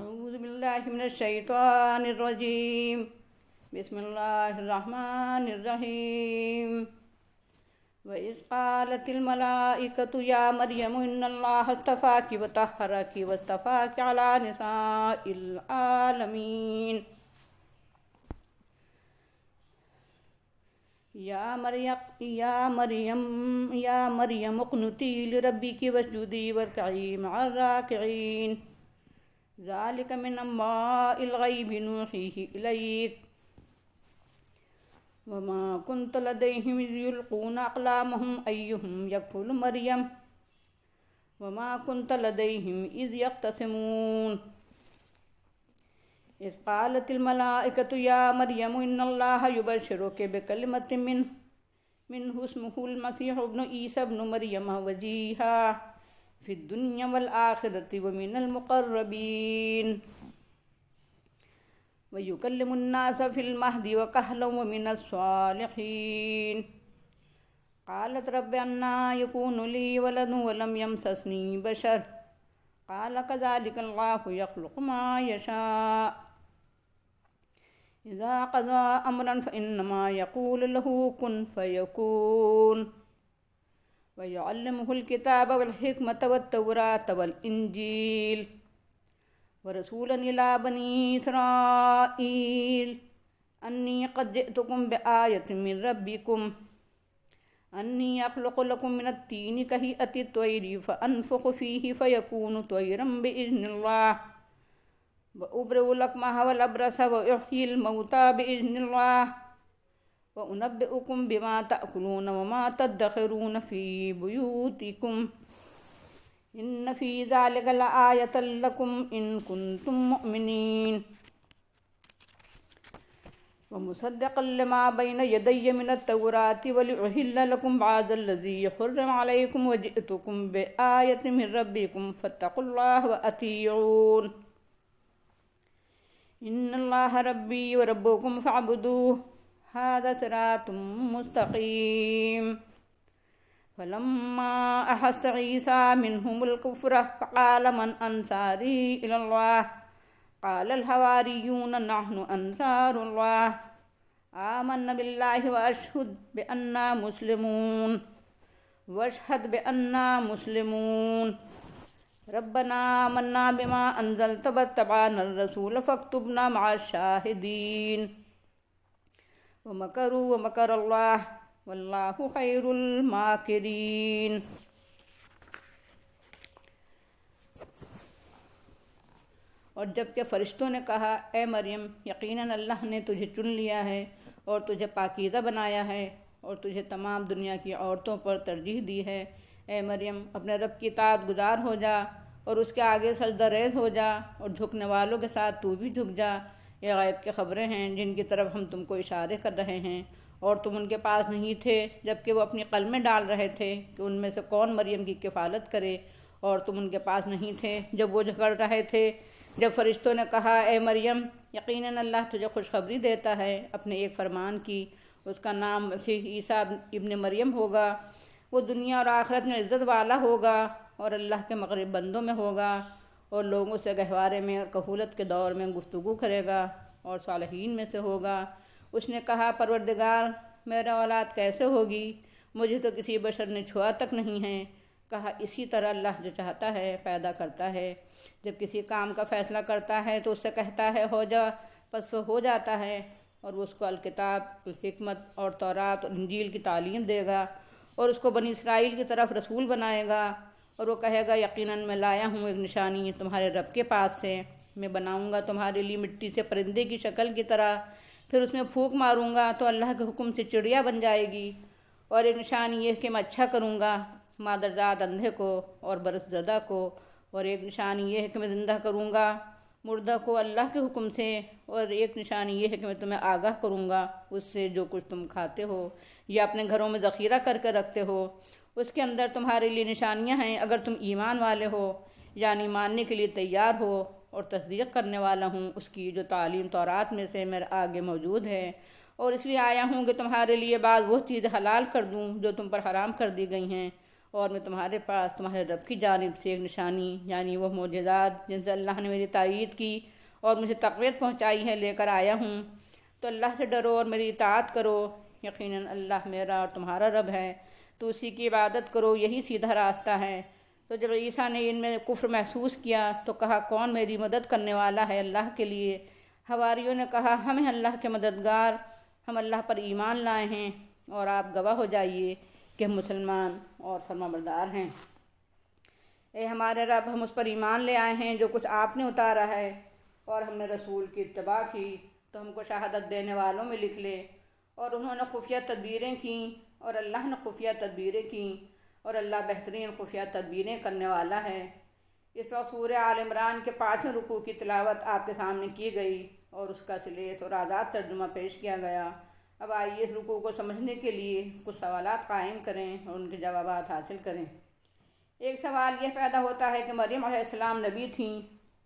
أعوذ بالله من الشيطان الرجيم. بسم الله الرحمن الرحيم. وإذ قالت الملائكة يا مريم إن الله اصطفاك وطهرك واصطفاك على نساء العالمين. يا مريم اقنتي لربك واسجدي واركعي مع الراكعين. ذلك من أنباء الغيب نوحيه إليك وما كنت لديهم إذ يلقون أقلامهم أيهم يكفل مريم وما كنت لديهم إذ يختصمون. إذ قالت الملائكة يا مريم إن الله يبشرك بكلمة منه اسمه المسيح ابن عيسى ابن مريم وجيها في الدنيا والآخرة ومن المقربين ويكلم الناس في المهد وكهلا ومن الصالحين. قالت رب أنى يكون لي ولد ولم يمسسني بشر قال كذلك الله يخلق ما يشاء إذا قضى أمرا فإنما يقول له كن فيكون. ويعلمه الكتاب والحكمة والتوراة والإنجيل ورسولا إلى بني إسرائيل أني قد جئتكم بآية من ربكم أني أخلق لكم من الطين كهيئة الطير فأنفخ فيه فيكون طيرا بإذن الله وأبرئ الأكمه والأبرص وأحيي الموتى بإذن الله وأنبئكم بما تأكلون وما تدخرون في بيوتكم إن في ذلك لآية لكم إن كنتم مؤمنين. ومصدقا لما بين يدي من التوراة ولأحل لكم بعض الذي حرم عليكم وجئتكم بآية من ربكم فاتقوا الله وأطيعون. إن الله ربي وربكم فاعبدوه هذا صراط مستقيم. فلما أحس عيسى منهم الكفر فقال من أنصاري إلى الله قال الحواريون نحن أنصار الله آمنا بالله وأشهد بأننا مسلمون. ربنا آمنا بما أنزلت واتبعنا الرسول فاكتبنا مع الشاهدين. ومكروا ومكر الله واللہ خیر الماکرین. اور جب کہ فرشتوں نے کہا اے مریم یقیناً اللہ نے تجھے چن لیا ہے اور تجھے پاکیزہ بنایا ہے اور تجھے تمام دنیا کی عورتوں پر ترجیح دی ہے، اے مریم اپنے رب کی اطاعت گزار ہو جا اور اس کے آگے سجدہ ریز ہو جا اور جھکنے والوں کے ساتھ تو بھی جھک جا. یہ غیب کی خبریں ہیں جن کی طرف ہم تم کو اشارے کر رہے ہیں اور تم ان کے پاس نہیں تھے جبکہ وہ اپنی قلمیں ڈال رہے تھے کہ ان میں سے کون مریم کی کفالت کرے، اور تم ان کے پاس نہیں تھے جب وہ جھگڑ رہے تھے. جب فرشتوں نے کہا اے مریم یقیناً اللہ تجھے خوشخبری دیتا ہے اپنے ایک فرمان کی، اس کا نام مسیح عیسیٰ ابن مریم ہوگا، وہ دنیا اور آخرت میں عزت والا ہوگا اور اللہ کے مقرب بندوں میں ہوگا اور لوگوں سے گہوارے میں اور کہولت کے دور میں گفتگو کرے گا اور صالحین میں سے ہوگا. اس نے کہا پروردگار میرا اولاد کیسے ہوگی، مجھے تو کسی بشر نے چھوا تک نہیں ہے. کہا اسی طرح اللہ جو چاہتا ہے پیدا کرتا ہے، جب کسی کام کا فیصلہ کرتا ہے تو اس سے کہتا ہے ہو جا، پس وہ ہو جاتا ہے، اور وہ اس کو الکتاب، الحکمت اور تورات اور انجیل کی تعلیم دے گا اور اس کو بنی اسرائیل کی طرف رسول بنائے گا، اور وہ کہے گا یقیناً میں لایا ہوں ایک نشانی تمہارے رب کے پاس سے، میں بناؤں گا تمہارے لیے مٹی سے پرندے کی شکل کی طرح، پھر اس میں پھونک ماروں گا تو اللہ کے حکم سے چڑیا بن جائے گی، اور ایک نشانی یہ کہ میں اچھا کروں گا مادرزاد اندھے کو اور برس زدہ کو، اور ایک نشانی یہ ہے کہ میں زندہ کروں گا مردہ کو اللہ کے حکم سے، اور ایک نشانی یہ ہے کہ میں تمہیں آگاہ کروں گا اس سے جو کچھ تم کھاتے ہو یا اپنے گھروں میں ذخیرہ کر کے رکھتے ہو، اس کے اندر تمہارے لیے نشانیاں ہیں اگر تم ایمان والے ہو، یعنی ماننے کے لیے تیار ہو اور تصدیق کرنے والا ہوں اس کی جو تعلیم تورات میں سے میرے آگے موجود ہے، اور اس لیے آیا ہوں کہ تمہارے لیے بعض وہ چیزیں حلال کر دوں جو تم پر حرام کر دی گئی ہیں، اور میں تمہارے پاس تمہارے رب کی جانب سے ایک نشانی یعنی وہ معجزات جن سے اللہ نے میری تائید کی اور مجھے تقویت پہنچائی ہے لے کر آیا ہوں۔ تو اللہ سے ڈرو اور میری اطاعت کرو، یقیناً اللہ میرا اور تمہارا رب ہے، تو اسی کی عبادت کرو، یہی سیدھا راستہ ہے۔ تو جب عیسیٰ نے ان میں کفر محسوس کیا تو کہا کون میری مدد کرنے والا ہے اللہ کے لیے؟ حواریوں نے کہا ہم ہیں اللہ کے مددگار، ہم اللہ پر ایمان لائے ہیں اور آپ گواہ ہو جائیے کہ ہم مسلمان اور فرمانبردار ہیں۔ اے ہمارے رب، ہم اس پر ایمان لے آئے ہیں جو کچھ آپ نے اتارا ہے، اور ہم نے رسول کی اتباع کی، تو ہم کو شہادت دینے والوں میں لکھ لے۔ اور انہوں نے خفیہ تدبیریں کیں اور اللہ نے خفیہ تدبیریں کیں، اور اللہ بہترین خفیہ تدبیریں کرنے والا ہے۔ اس وقت سورہ آل عمران کے 5ویں رکوع کی تلاوت آپ کے سامنے کی گئی اور اس کا سلیس اور آزاد ترجمہ پیش کیا گیا۔ اب آئیے اس رکوع کو سمجھنے کے لیے کچھ سوالات قائم کریں اور ان کے جوابات حاصل کریں۔ ایک سوال یہ پیدا ہوتا ہے کہ مریم علیہ السلام نبی تھیں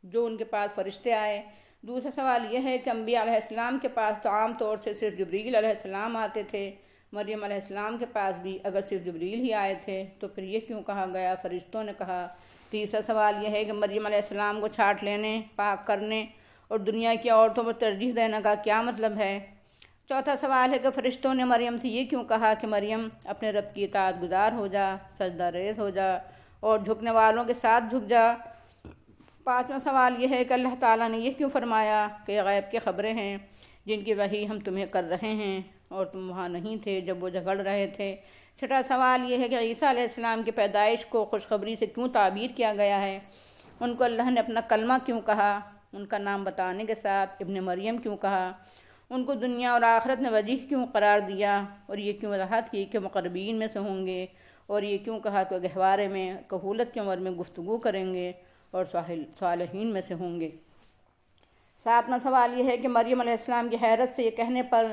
جو ان کے پاس فرشتے آئے۔ دوسرا سوال یہ ہے کہ انبیاء علیہ السلام کے پاس تو عام طور سے صرف جبریل علیہ السلام آتے تھے، مریم علیہ السلام کے پاس بھی اگر صرف جبریل ہی آئے تھے تو پھر یہ کیوں کہا گیا فرشتوں نے کہا؟ تیسرا سوال یہ ہے کہ مریم علیہ السلام کو چھانٹ لینے، پاک کرنے اور دنیا کی عورتوں پر ترجیح دینے کا کیا مطلب ہے؟ چوتھا سوال ہے کہ فرشتوں نے مریم سے یہ کیوں کہا کہ مریم اپنے رب کی اطاعت گزار ہو جا، سجدہ ریز ہو جا اور جھکنے والوں کے ساتھ جھک جا؟ پانچواں سوال یہ ہے کہ اللہ تعالیٰ نے یہ کیوں فرمایا کہ غیب کی خبریں ہیں جن کی وحی ہم تمہیں کر رہے ہیں اور تم وہاں نہیں تھے جب وہ جھگڑ رہے تھے؟ چھٹا سوال یہ ہے کہ عیسیٰ علیہ السلام کی پیدائش کو خوشخبری سے کیوں تعبیر کیا گیا ہے؟ ان کو اللہ نے اپنا کلمہ کیوں کہا؟ ان کا نام بتانے کے ساتھ ابن مریم کیوں کہا؟ ان کو دنیا اور آخرت میں وجیح کیوں قرار دیا اور یہ کیوں وضاحت کی کہ مقربین میں سے ہوں گے، اور یہ کیوں کہا کہ گہوارے میں کہولت کی عمر میں گفتگو کریں گے اور صالحین میں سے ہوں گے؟ ساتواں سوال یہ ہے کہ مریم علیہ السلام کی حیرت سے یہ کہنے پر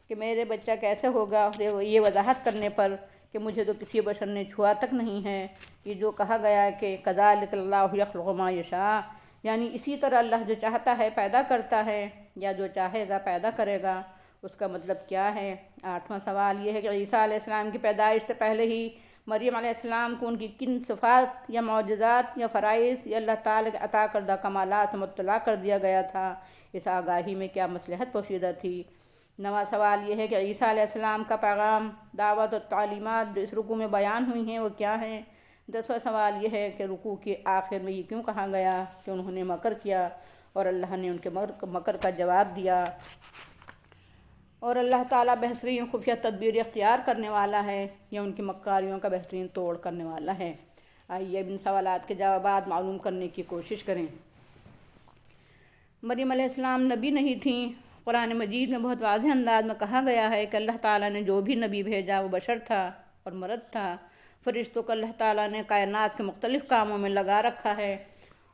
کہ میرے بچہ کیسے ہوگا، اور یہ وضاحت کرنے پر کہ مجھے تو کسی بشر نے چھوا تک نہیں ہے، یہ جو کہا گیا ہے کہ کذالک اللہ یخلق ما یشاء، یعنی اسی طرح اللہ جو چاہتا ہے پیدا کرتا ہے یا جو چاہے گا پیدا کرے گا، اس کا مطلب کیا ہے؟ آٹھواں سوال یہ ہے کہ عیسیٰ علیہ السلام کی پیدائش سے پہلے ہی مریم علیہ السلام کو ان کی کن صفات یا معجزات یا فرائض یا اللہ تعالیٰ کے عطا کردہ کمالات سے مطلع کر دیا گیا تھا؟ اس آگاہی میں کیا مصلحت پوشیدہ تھی؟ نواں سوال یہ ہے کہ عیسیٰ علیہ السلام کا پیغام، دعوت اور تعلیمات جو اس رکوع میں بیان ہوئی ہیں وہ کیا ہیں؟ دسواں سوال یہ ہے کہ رکوع کے آخر میں یہ کیوں کہا گیا کہ انہوں نے مکر کیا اور اللہ نے ان کے مکر کا جواب دیا؟ اور اللہ تعالیٰ بہترین خفیہ تدبیر اختیار کرنے والا ہے یا ان کی مکاریوں کا بہترین توڑ کرنے والا ہے؟ آئیے ان سوالات کے جوابات معلوم کرنے کی کوشش کریں۔ مریم علیہ السلام نبی نہیں تھیں۔ قرآن مجید میں بہت واضح انداز میں کہا گیا ہے کہ اللہ تعالیٰ نے جو بھی نبی بھیجا وہ بشر تھا اور مرد تھا۔ فرشتوں کو اللہ تعالیٰ نے کائنات کے مختلف کاموں میں لگا رکھا ہے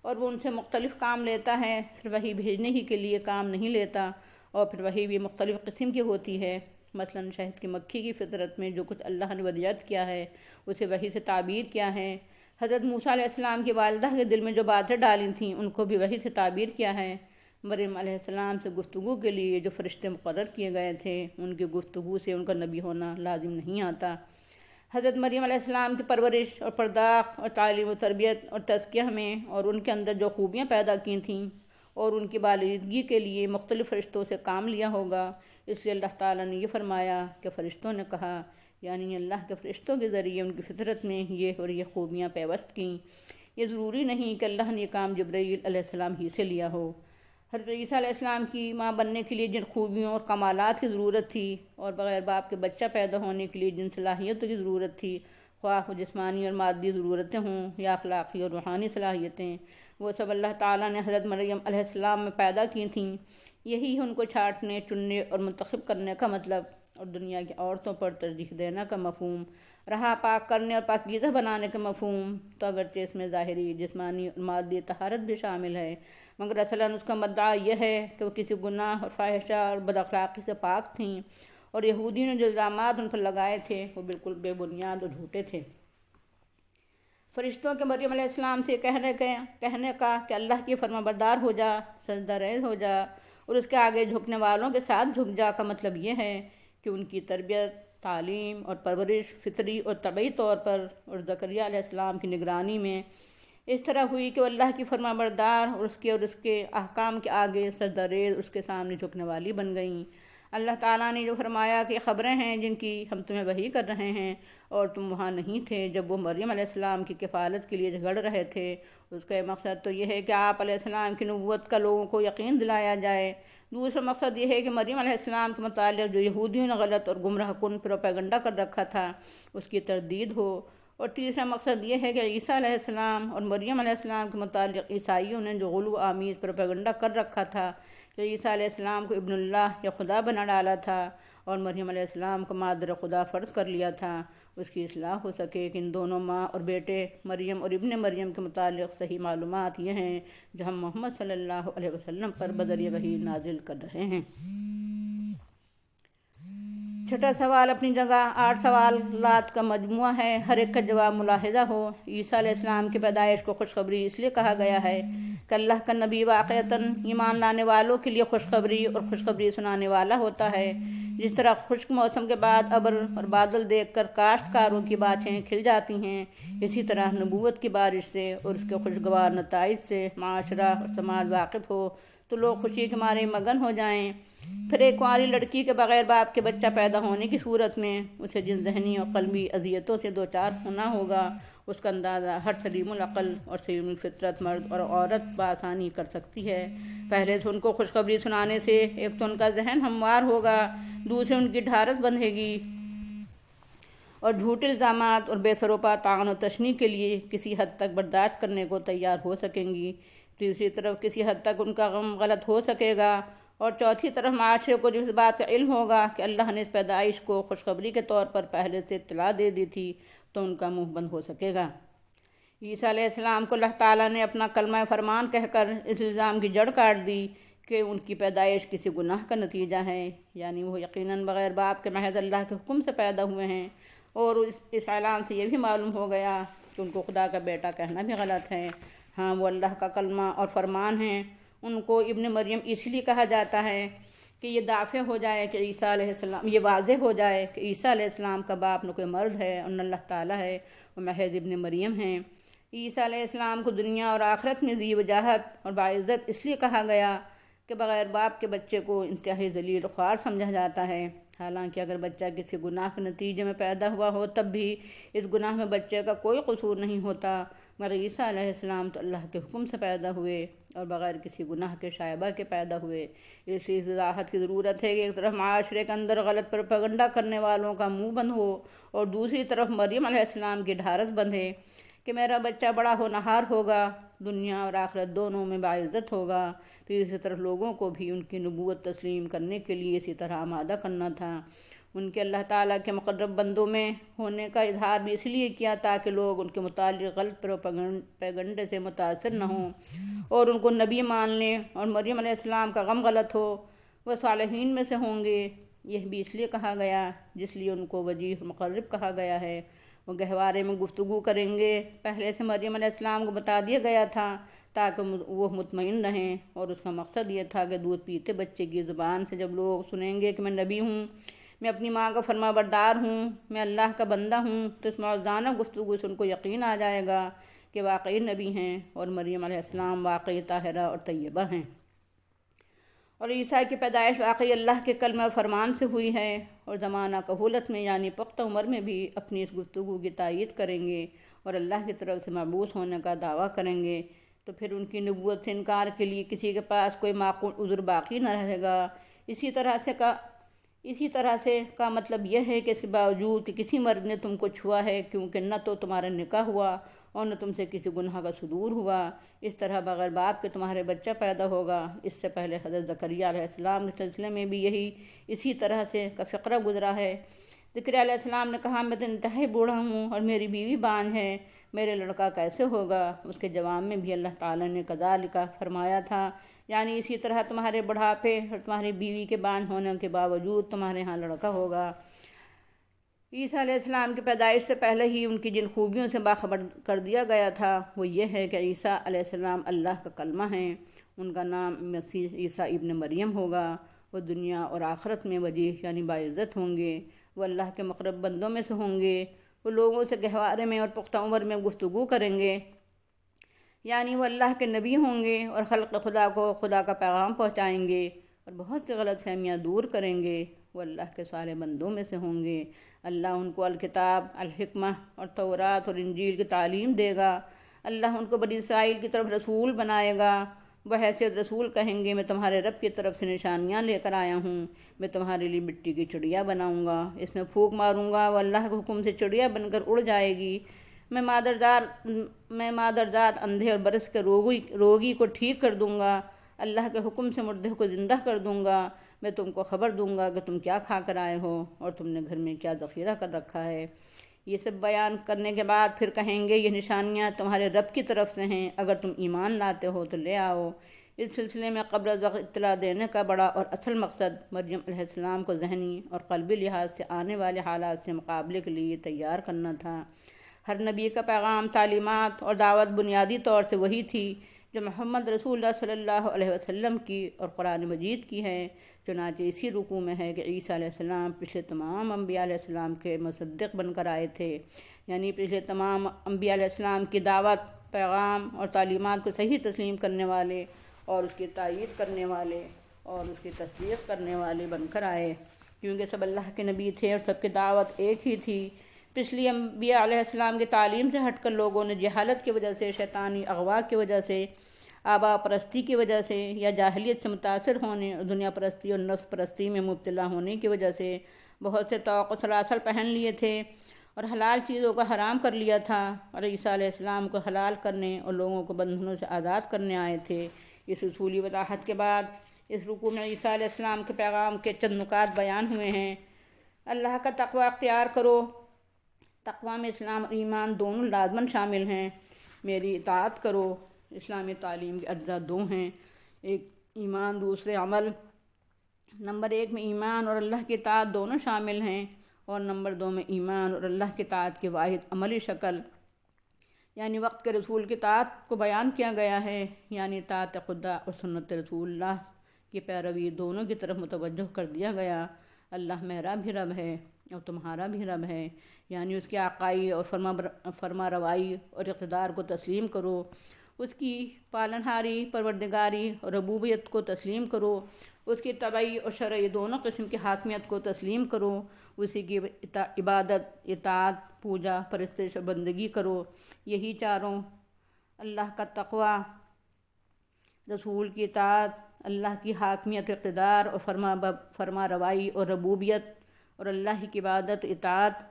اور وہ ان سے مختلف کام لیتا ہے، پھر وہی بھیجنے ہی کے لیے کام نہیں لیتا، اور پھر وہی بھی مختلف قسم کی ہوتی ہے۔ مثلاً شہد کی مکھی کی فطرت میں جو کچھ اللہ نے ودیعت کیا ہے اسے وہی سے تعبیر کیا ہے۔ حضرت موسیٰ علیہ السلام کی والدہ کے دل میں جو باتیں ڈالی تھیں ان کو بھی وہی سے تعبیر کیا ہے۔ مریم علیہ السلام سے گفتگو کے لیے جو فرشتے مقرر کیے گئے تھے ان کی گفتگو سے ان کا نبی ہونا لازم نہیں آتا۔ حضرت مریم علیہ السلام کی پرورش اور پرداخت اور تعلیم و تربیت اور تزکیہ میں اور ان کے اندر جو خوبیاں پیدا کی تھیں اور ان کی بالغی کے لیے مختلف فرشتوں سے کام لیا ہوگا، اس لیے اللہ تعالیٰ نے یہ فرمایا کہ فرشتوں نے کہا، یعنی اللہ کے فرشتوں کے ذریعے ان کی فطرت میں یہ اور یہ خوبیاں پیوست کیں۔ یہ ضروری نہیں کہ اللہ نے یہ کام جبرائیل علیہ السلام ہی سے لیا ہو۔ حضرت عیسیٰ علیہ السلام کی ماں بننے کے لیے جن خوبیوں اور کمالات کی ضرورت تھی اور بغیر باپ کے بچہ پیدا ہونے کے لیے جن صلاحیتوں کی ضرورت تھی، خواہ وہ جسمانی اور مادی ضرورتیں ہوں یا اخلاقی اور روحانی صلاحیتیں، وہ سب اللہ تعالیٰ نے حضرت مریم علیہ السلام میں پیدا کی تھیں۔ یہی ان کو چھانٹنے، چننے اور منتخب کرنے کا مطلب اور دنیا کی عورتوں پر ترجیح دینے کا مفہوم، رہا پاک کرنے اور پاکیزہ بنانے کا مفہوم، تو اگرچہ اس میں ظاہری، جسمانی اور مادی طہارت بھی شامل ہے، مگر اصلاً اس کا مدعا یہ ہے کہ وہ کسی گناہ اور فاحشہ اور بد اخلاقی سے پاک تھیں، اور یہودیوں نے جو الزامات ان پر لگائے تھے وہ بالکل بے بنیاد اور جھوٹے تھے۔ فرشتوں کے مریم علیہ السلام سے کہنے کا کہ اللہ کی فرما بردار ہو جا، سجدہ ریز ہو جا اور اس کے آگے جھکنے والوں کے ساتھ جھک جا کا مطلب یہ ہے کہ ان کی تربیت، تعلیم اور پرورش فطری اور طبعی طور پر اور زکریا علیہ السلام کی نگرانی میں اس طرح ہوئی کہ وہ اللہ کی فرما بردار اور اس کے احکام کے آگے سجدہ ریز اس کے سامنے جھکنے والی بن گئیں۔ اللہ تعالیٰ نے جو فرمایا کہ خبریں ہیں جن کی ہم تمہیں وحی کر رہے ہیں اور تم وہاں نہیں تھے جب وہ مریم علیہ السلام کی کفالت کے لیے جھگڑ رہے تھے، اس کا مقصد تو یہ ہے کہ آپ علیہ السلام کی نبوت کا لوگوں کو یقین دلایا جائے۔ دوسرا مقصد یہ ہے کہ مریم علیہ السلام کے متعلق جو یہودیوں نے غلط اور گمراہ کن پروپیگنڈا کر رکھا تھا اس کی تردید ہو، اور تیسرا مقصد یہ ہے کہ عیسیٰ علیہ السلام اور مریم علیہ السلام کے متعلق عیسائیوں نے جو غلو آمیز پروپیگنڈا کر رکھا تھا کہ عیسیٰ علیہ السلام کو ابن اللہ یا خدا بنا ڈالا تھا اور مریم علیہ السلام کو مادر خدا فرض کر لیا تھا، اس کی اصلاح ہو سکے کہ ان دونوں ماں اور بیٹے مریم اور ابن مریم کے متعلق صحیح معلومات یہ ہیں جو ہم محمد صلی اللہ علیہ وسلم پر بذریعہ وحی نازل کر رہے ہیں۔ چھٹا سوال اپنی جگہ 8 سوالات کا مجموعہ ہے، ہر ایک کا جواب ملاحظہ ہو۔ عیسیٰ علیہ السلام کی پیدائش کو خوشخبری اس لیے کہا گیا ہے کہ اللہ کا نبی واقعتاً ایمان لانے والوں کے لیے خوشخبری اور خوشخبری سنانے والا ہوتا ہے۔ جس طرح خشک موسم کے بعد ابر اور بادل دیکھ کر کاشتکاروں کی باتیں کھل جاتی ہیں، اسی طرح نبوت کی بارش سے اور اس کے خوشگوار نتائج سے معاشرہ اور سماج واقف ہو تو لوگ خوشی کے مارے مگن ہو جائیں۔ پھر ایک کنواری لڑکی کے بغیر باپ کے بچہ پیدا ہونے کی صورت میں اسے جن ذہنی اور قلبی اذیتوں سے دوچار ہونا ہوگا اس کا اندازہ ہر سلیم العقل اور سلیم الفطرت مرد اور عورت بآسانی کر سکتی ہے۔ پہلے سے ان کو خوشخبری سنانے سے ایک تو ان کا ذہن ہموار ہوگا، دوسرے ان کی ڈھارس بندھے گی اور جھوٹے الزامات اور بے سروپا طعن و تشنیع کے لیے کسی حد تک برداشت کرنے کو تیار ہو سکیں گی۔ تیسری طرف کسی حد تک ان کا غم غلط ہو سکے گا، اور چوتھی طرف معاشرے کو جو اس بات کا علم ہوگا کہ اللہ نے اس پیدائش کو خوشخبری کے طور پر پہلے سے اطلاع دے دی تھی تو ان کا منہ بند ہو سکے گا۔ عیسیٰ علیہ السلام کو اللہ تعالیٰ نے اپنا کلمہ فرمان کہہ کر اس الزام کی جڑ کاٹ دی کہ ان کی پیدائش کسی گناہ کا نتیجہ ہے، یعنی وہ یقیناً بغیر باپ کے محض اللہ کے حکم سے پیدا ہوئے ہیں، اور اس اعلان سے یہ بھی معلوم ہو گیا کہ ان کو خدا کا بیٹا کہنا بھی غلط ہے۔ ہاں، وہ اللہ کا کلمہ اور فرمان ہیں۔ ان کو ابن مریم اس لیے کہا جاتا ہے کہ یہ دافع ہو جائے کہ عیسیٰ علیہ السلام، یہ واضح ہو جائے کہ عیسیٰ علیہ السلام کا باپ نہ کوئی مرد ہے اور نہ اللہ تعالیٰ ہے، وہ محض ابن مریم ہیں۔ عیسیٰ علیہ السلام کو دنیا اور آخرت میں ذی وجاہت اور باعزت اس لیے کہا گیا کہ بغیر باپ کے بچے کو انتہائی ذلیل و خوار سمجھا جاتا ہے، حالانکہ اگر بچہ کسی گناہ کے نتیجے میں پیدا ہوا ہو تب بھی اس گناہ میں بچے کا کوئی قصور نہیں ہوتا، مگر عیسیٰ علیہ السلام تو اللہ کے حکم سے پیدا ہوئے اور بغیر کسی گناہ کے شائبہ کے پیدا ہوئے۔ اس لیے وضاحت کی ضرورت ہے کہ ایک طرف معاشرے کے اندر غلط پروپیگنڈا کرنے والوں کا منہ بند ہو اور دوسری طرف مریم علیہ السلام کی ڈھارس بندھے کہ میرا بچہ بڑا ہونہار ہوگا، دنیا اور آخرت دونوں میں باعزت ہوگا۔ تیسری طرف لوگوں کو بھی ان کی نبوت تسلیم کرنے کے لیے اسی طرح آمادہ کرنا تھا۔ ان کے اللہ تعالیٰ کے مقرب بندوں میں ہونے کا اظہار بھی اس لیے کیا تاکہ لوگ ان کے متعلق غلط پروپیگنڈے سے متاثر نہ ہوں اور ان کو نبی مان لیں، اور مریم علیہ السلام کا غم غلط ہو، وہ صالحین میں سے ہوں گے۔ یہ بھی اس لیے کہا گیا جس لیے ان کو وجیح مقرب کہا گیا ہے، وہ گہوارے میں گفتگو کریں گے۔ پہلے سے مریم علیہ السلام کو بتا دیا گیا تھا تاکہ وہ مطمئن رہیں، اور اس کا مقصد یہ تھا کہ دودھ پیتے بچے کی زبان سے جب لوگ سنیں گے کہ میں نبی ہوں، میں اپنی ماں کا فرما بردار ہوں، میں اللہ کا بندہ ہوں، تو اس موزانہ گفتگو سے ان کو یقین آ جائے گا کہ واقعی نبی ہیں اور مریم علیہ السلام واقعی طاہرہ اور طیبہ ہیں، اور عیسیٰ کی پیدائش واقعی اللہ کے کلمہ فرمان سے ہوئی ہے، اور زمانہ کہولت میں یعنی پختہ عمر میں بھی اپنی اس گفتگو کی تائید کریں گے اور اللہ کی طرف سے مبعوث ہونے کا دعویٰ کریں گے، تو پھر ان کی نبوت سے انکار کے لیے کسی کے پاس کوئی معقول عذر باقی نہ رہے گا۔ اسی طرح سے کا مطلب یہ ہے کہ اس کے باوجود کہ کسی مرد نے تم کو چھوا ہے، کیونکہ نہ تو تمہارا نکاح ہوا اور نہ تم سے کسی گناہ کا صدور ہوا، اس طرح بغیر باپ کے تمہارے بچہ پیدا ہوگا۔ اس سے پہلے حضرت زکریا علیہ السلام کے سلسلے میں بھی اسی طرح سے کا فقرہ گزرا ہے۔ زکریا علیہ السلام نے کہا میں تو انتہائی بوڑھا ہوں اور میری بیوی بانجھ ہے، میرے لڑکا کیسے ہوگا؟ اس کے جواب میں بھی اللہ تعالیٰ نے کذالک فرمایا تھا، یعنی اسی طرح تمہارے بڑھاپے اور تمہاری بیوی کے بانجھ ہونے کے باوجود تمہارے ہاں لڑکا ہوگا۔ عیسیٰ علیہ السلام کی پیدائش سے پہلے ہی ان کی جن خوبیوں سے باخبر کر دیا گیا تھا وہ یہ ہے کہ عیسیٰ علیہ السلام اللہ کا کلمہ ہیں، ان کا نام مسیح عیسیٰ ابن مریم ہوگا، وہ دنیا اور آخرت میں وجیح یعنی باعزت ہوں گے، وہ اللہ کے مقرب بندوں میں سے ہوں گے، وہ لوگوں سے گہوارے میں اور پختہ عمر میں گفتگو کریں گے، یعنی وہ اللہ کے نبی ہوں گے اور خلق خدا کو خدا کا پیغام پہنچائیں گے اور بہت سی غلط فہمیاں دور کریں گے۔ وہ اللہ کے سارے بندوں میں سے ہوں گے۔ اللہ ان کو الکتاب، الحکمہ اور تورات اور انجیل کی تعلیم دے گا۔ اللہ ان کو بنی اسرائیل کی طرف رسول بنائے گا۔ وہ حیثیت رسول کہیں گے، میں تمہارے رب کی طرف سے نشانیاں لے کر آیا ہوں، میں تمہارے لیے مٹی کی چڑیا بناؤں گا، اس میں پھونک ماروں گا، وہ اللہ کے حکم سے چڑیا بن کر اڑ جائے گی۔ میں مادرزاد اندھے اور برس کے روگی کو ٹھیک کر دوں گا، اللہ کے حکم سے مردے کو زندہ کر دوں گا۔ میں تم کو خبر دوں گا کہ تم کیا کھا کر آئے ہو اور تم نے گھر میں کیا ذخیرہ کر رکھا ہے۔ یہ سب بیان کرنے کے بعد پھر کہیں گے، یہ نشانیاں تمہارے رب کی طرف سے ہیں، اگر تم ایمان لاتے ہو تو لے آؤ۔ اس سلسلے میں قبل از وقت اطلاع دینے کا بڑا اور اصل مقصد مریم علیہ السلام کو ذہنی اور قلبی لحاظ سے آنے والے حالات سے مقابلے کے لیے تیار کرنا تھا۔ ہر نبی کا پیغام، تعلیمات اور دعوت بنیادی طور سے وہی تھی جو محمد رسول اللہ صلی اللہ علیہ وسلم کی اور قرآن مجید کی ہے۔ چنانچہ اسی رکوع میں ہے کہ عیسیٰ علیہ السلام پچھلے تمام انبیاء علیہ السلام کے مصدق بن کر آئے تھے، یعنی پچھلے تمام انبیاء علیہ السلام کی دعوت، پیغام اور تعلیمات کو صحیح تسلیم کرنے والے اور اس کی تائید کرنے والے اور اس کی تصدیق کرنے والے بن کر آئے، کیونکہ سب اللہ کے نبی تھے اور سب کی دعوت ایک ہی تھی۔ پچھلی انبیاء علیہ السلام کی تعلیم سے ہٹ کر لوگوں نے جہالت کی وجہ سے، شیطانی اغوا کی وجہ سے، آبا پرستی کی وجہ سے یا جاہلیت سے متاثر ہونے اور دنیا پرستی اور نفس پرستی میں مبتلا ہونے کی وجہ سے بہت سے طوق و سلاسل پہن لیے تھے اور حلال چیزوں کو حرام کر لیا تھا، اور عیسیٰ علیہ السلام کو حلال کرنے اور لوگوں کو بندھنوں سے آزاد کرنے آئے تھے۔ اس اصولی وضاحت کے بعد اس رکوع میں عیسیٰ علیہ السلام کے پیغام کے چند نکات بیان ہوئے ہیں۔ اللہ کا تقوی اختیار کرو۔ تقوی میں اسلام اور ایمان دونوں لازماً شامل ہیں۔ میری اطاعت کرو۔ اسلامی تعلیم کے اجزاء دو ہیں، ایک ایمان، دوسرے عمل۔ نمبر 1 میں ایمان اور اللہ کی اطاعت دونوں شامل ہیں، اور نمبر 2 میں ایمان اور اللہ کی اطاعت کی واحد عملی شکل یعنی وقت کے رسول کی اطاعت کو بیان کیا گیا ہے، یعنی اطاعت خدا اور سنت رسول اللہ کی پیروی دونوں کی طرف متوجہ کر دیا گیا۔ اللہ میرا بھی رب ہے اور تمہارا بھی رب ہے، یعنی اس کی آقائی اور فرما روائی اور اقتدار کو تسلیم کرو، اس کی پالنہاری، پروردگاری اور ربوبیت کو تسلیم کرو، اس کی طبعی اور شرعی دونوں قسم کی حاکمیت کو تسلیم کرو، اسی کی عبادت، اطاعت، پوجا، پرستش اور بندگی کرو۔ یہی چاروں، اللہ کا تقوی، رسول کی اطاعت، اللہ کی حاکمیت، اقتدار اور فرما روائی اور ربوبیت، اور اللہ کی عبادت، اطاعت،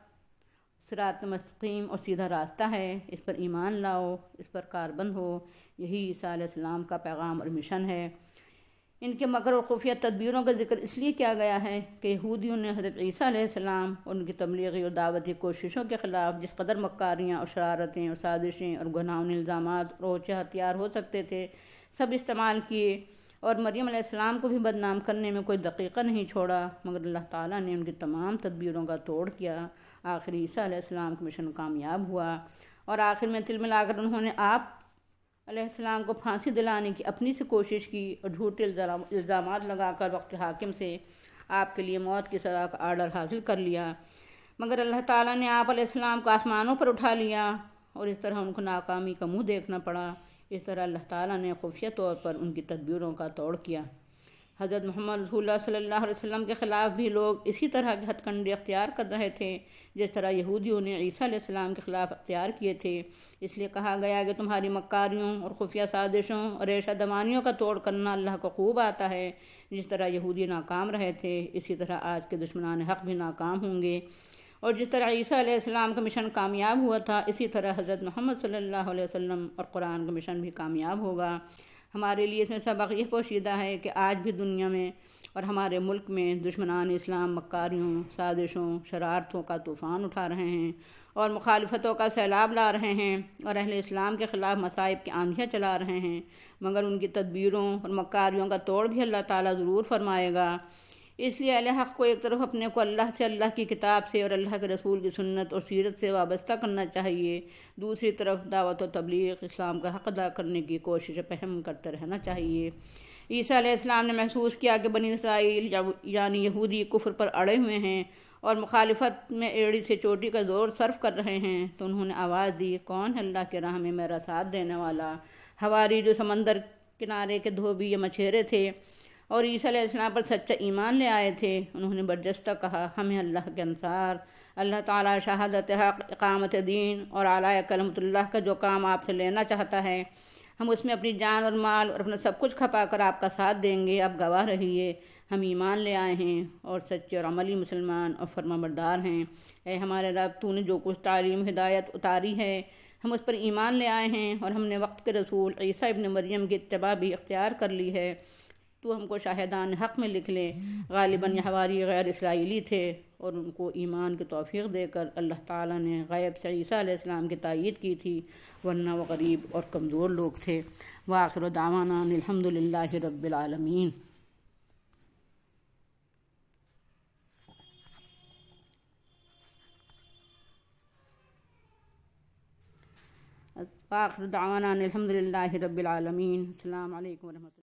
صراط مستقیم اور سیدھا راستہ ہے۔ اس پر ایمان لاؤ، اس پر کاربند ہو۔ یہی عیسیٰ علیہ السلام کا پیغام اور مشن ہے۔ ان کے مکر اور خفیہ تدبیروں کا ذکر اس لیے کیا گیا ہے کہ یہودیوں نے حضرت عیسیٰ علیہ السلام اور ان کی تبلیغی اور دعوتی کوششوں کے خلاف جس قدر مکاریاں اور شرارتیں اور سازشیں اور گناہون الزامات اور اوچھے ہتھیار ہو سکتے تھے سب استعمال کیے، اور مریم علیہ السلام کو بھی بدنام کرنے میں کوئی دقیقہ نہیں چھوڑا، مگر اللہ تعالیٰ نے ان کی تمام تدبیروں کا توڑ کیا۔ آخر عیسیٰ علیہ السلام کا مشن کامیاب ہوا، اور آخر میں تل ملا کر انہوں نے آپ علیہ السلام کو پھانسی دلانے کی اپنی سے کوشش کی اور جھوٹے الزامات لگا کر وقت حاکم سے آپ کے لیے موت کی سزا کا آرڈر حاصل کر لیا، مگر اللہ تعالیٰ نے آپ علیہ السلام کو آسمانوں پر اٹھا لیا اور اس طرح ان کو ناکامی کا منہ دیکھنا پڑا۔ اس طرح اللہ تعالیٰ نے خفیہ طور پر ان کی تدبیروں کا توڑ کیا۔ حضرت محمد رسول اللہ صلی اللہ علیہ وسلم کے خلاف بھی لوگ اسی طرح کے ہتھ کنڈے اختیار کر رہے تھے جس طرح یہودیوں نے عیسیٰ علیہ السلام کے خلاف اختیار کیے تھے۔ اس لیے کہا گیا کہ تمہاری مکاریوں اور خفیہ سازشوں اور ریشہ دمانیوں کا توڑ کرنا اللہ کو خوب آتا ہے۔ جس طرح یہودی ناکام رہے تھے اسی طرح آج کے دشمنان حق بھی ناکام ہوں گے، اور جس طرح عیسیٰ علیہ السلام کا مشن کامیاب ہوا تھا اسی طرح حضرت محمد صلی اللہ علیہ وسلم اور قرآن کا مشن بھی کامیاب ہوگا۔ ہمارے لیے اس میں سبق یہ پوشیدہ ہے کہ آج بھی دنیا میں اور ہمارے ملک میں دشمنان اسلام مکاریوں، سازشوں، شرارتوں کا طوفان اٹھا رہے ہیں اور مخالفتوں کا سیلاب لا رہے ہیں اور اہل اسلام کے خلاف مصائب کی آندھیاں چلا رہے ہیں، مگر ان کی تدبیروں اور مکاریوں کا توڑ بھی اللہ تعالیٰ ضرور فرمائے گا۔ اس لیے اہل حق کو ایک طرف اپنے کو اللہ سے، اللہ کی کتاب سے اور اللہ کے رسول کی سنت اور سیرت سے وابستہ کرنا چاہیے، دوسری طرف دعوت و تبلیغ اسلام کا حق ادا کرنے کی کوشش پہم کرتے رہنا چاہیے۔ عیسیٰ علیہ السلام نے محسوس کیا کہ بنی اسرائیل یعنی یہودی کفر پر اڑے ہوئے ہیں اور مخالفت میں ایڑی سے چوٹی کا زور صرف کر رہے ہیں تو انہوں نے آواز دی، کون ہے اللہ کی راہ میں میرا ساتھ دینے والا؟ حواری جو سمندر کنارے کے دھوبی یا مچھیرے تھے اور عیسیٰ علیہ السلام پر سچا ایمان لے آئے تھے، انہوں نے برجستہ کہا، ہمیں اللہ کے انصار، اللہ تعالیٰ شہادت حق، اقامت دین اور اعلیٰ کلمت اللہ کا جو کام آپ سے لینا چاہتا ہے، ہم اس میں اپنی جان اور مال اور اپنا سب کچھ کھپا کر آپ کا ساتھ دیں گے، آپ گواہ رہیے، ہم ایمان لے آئے ہیں اور سچے اور عملی مسلمان اور فرما بردار ہیں۔ اے ہمارے رب، تو نے جو کچھ تعلیم ہدایت اتاری ہے ہم اس پر ایمان لے آئے ہیں اور ہم نے وقت کے رسول عیسیٰ ابن مریم کی اتباع بھی اختیار کر لی ہے، تو ہم کو شاہدان حق میں لکھ لے۔ غالباً یہ حواری غیر اسرائیلی تھے اور ان کو ایمان کی توفیق دے کر اللہ تعالیٰ نے غیب سے عیسیٰ علیہ السلام کی تائید کی تھی، ورنہ وہ غریب اور کمزور لوگ تھے۔ وآخر دعوانا ان الحمد للہ رب العالمین۔ وآخر دعوانا ان الحمد للہ رب العالمین۔ السلام علیکم ورحمۃ اللہ۔